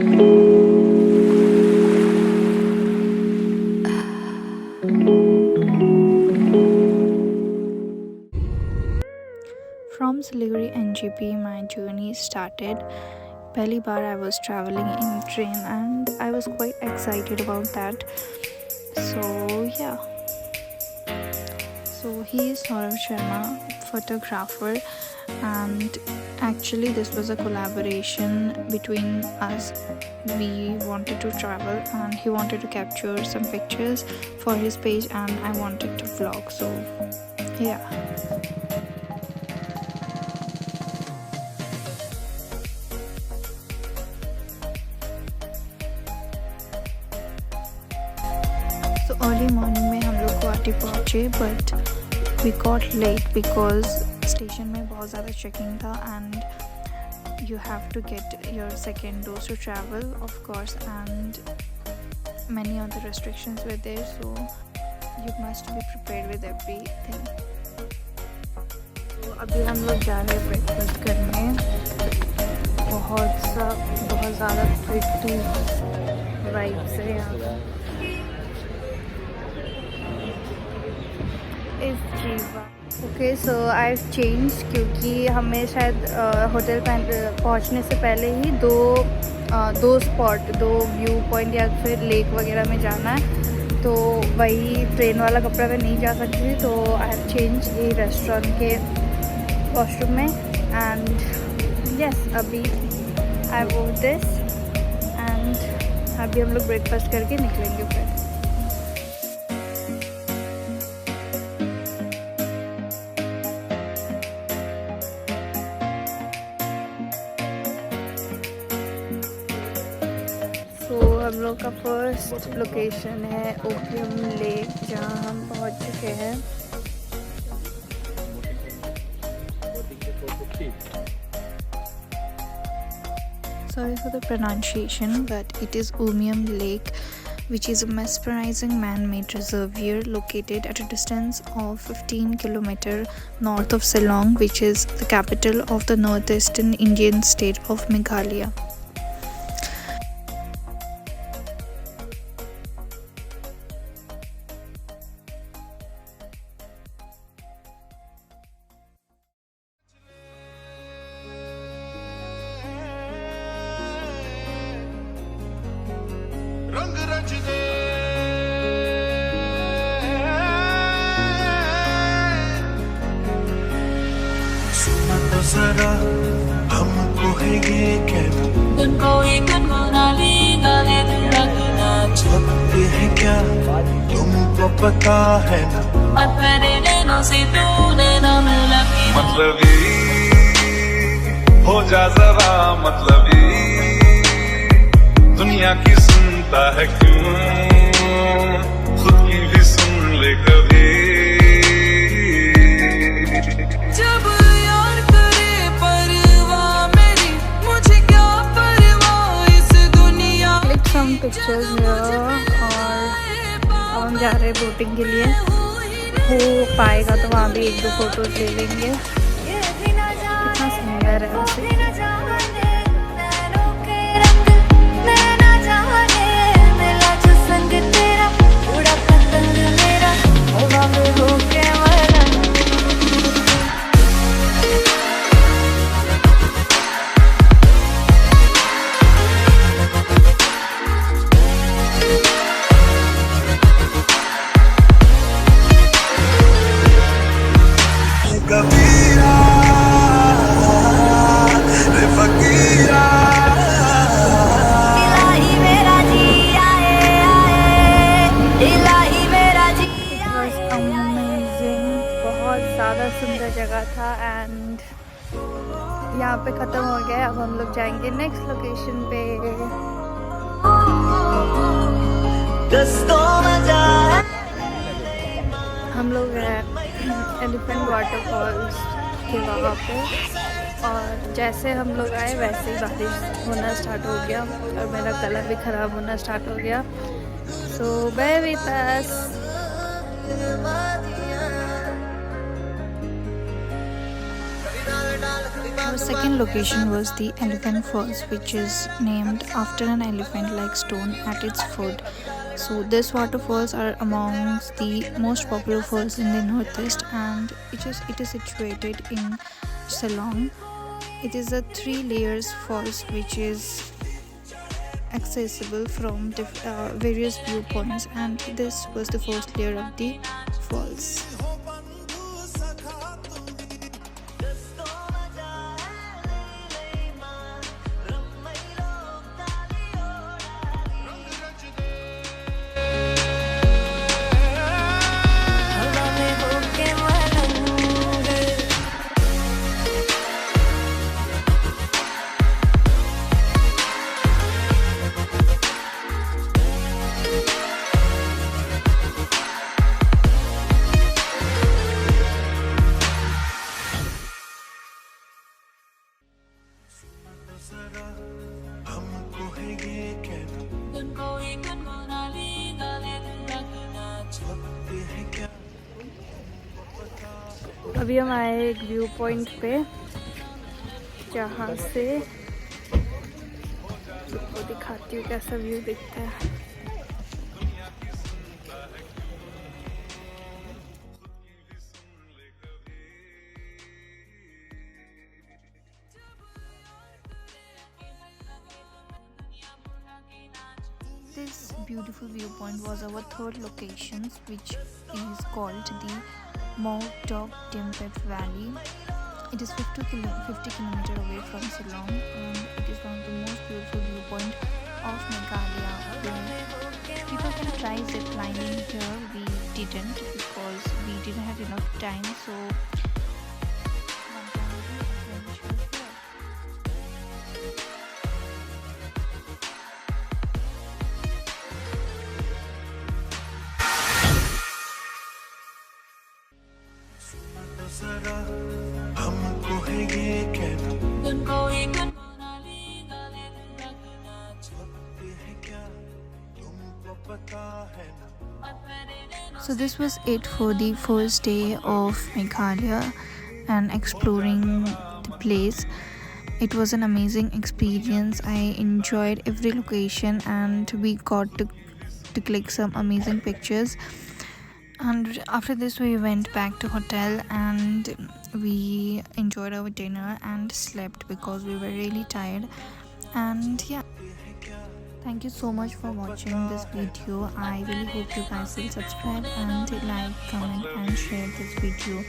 From Siliguri NGP, my journey started. पहली बार I was traveling in train and I was quite excited about that. So yeah. So he is Pranjal Shah, photographer, and actually this was a collaboration between us. We wanted to travel and he wanted to capture some pictures for his page and I wanted to vlog. So yeah. तो early morning में हम लोग गुवाहाटी पहुँचे but we got late because station में बहुत ज़्यादा checking था and you have to get your second dose to travel of course and many other restrictions were there so you must be prepared with everything. तो अभी हम लोग जा रहे हैं ब्रेकफास्ट करने। बहुत ज़्यादा प्रिटी वाइब्स है यहाँ पर। Okay so I have change क्योंकि हमें शायद होटल पहुंचने से पहले ही दो व्यू पॉइंट या फिर लेक वगैरह में जाना है, तो वही ट्रेन वाला कपड़ा में नहीं जा सकती थी, तो आई हैव चेंज ये रेस्टोरेंट के वॉशरूम में एंड यस अभी आई वॉर दिस एंड अभी हम लोग ब्रेकफास्ट करके निकलेंगे फिर। हम लोग का फर्स्ट लोकेशन है उमिam लेक, जहाँ हम पहुँच चुके हैं। Sorry for the pronunciation, but it is Umiam Lake, which is a mesmerizing man-made reservoir located at a distance of 15 kilometers north of Shillong, which is the capital of the northeastern Indian state of Meghalaya. जरा हमको है ये कहना छपते हैं क्या तुमको पता है ना, मतलबी हो जा जरा मतलबी, दुनिया की सुनता है क्यों, खुद की भी सुन ले कभी। some pictures here और अब हम जा रहे हैं बोटिंग के लिए। हो पाएगा तो वहाँ भी एक दो फोटोज ले लेंगे। कितना सुंदर है वैसे। सुंदर जगह था एंड यहाँ पे ख़त्म हो गया। अब हम लोग जाएंगे नेक्स्ट लोकेशन पे। हम लोग हैं एलिफेंट वाटरफॉल्स के वहाँ पे और जैसे हम लोग आए वैसे ही बारिश होना स्टार्ट हो गया और मेरा गला भी ख़राब होना स्टार्ट हो गया। सो bear with us। second location was the Elephant Falls, which is named after an elephant-like stone at its foot. So these waterfalls are amongst the most popular falls in the northeast, and it is situated in Shillong. It is a 3 layers falls which is accessible from various viewpoints, and this was the first layer of the falls. अभी हम आए एक view point पे जहाँ से आपको दिखाती हूँ कैसा व्यू दिखता है। This beautiful viewpoint was our third location, which is called the Mawkdok Dympep Valley. It is 50 kilometers away from Shillong, and it is one of the most beautiful viewpoint of Meghalaya. People can try zip lining here. We didn't because we didn't have enough time. So one can do adventure here. So this was it for the first day of Meghalaya and exploring the place. It was an amazing experience. I enjoyed every location, and we got to click some amazing pictures. And after this we went back to hotel and we enjoyed our dinner and slept because we were really tired. And yeah, thank you so much for watching this video. I really hope you guys will subscribe and like, comment and share this video.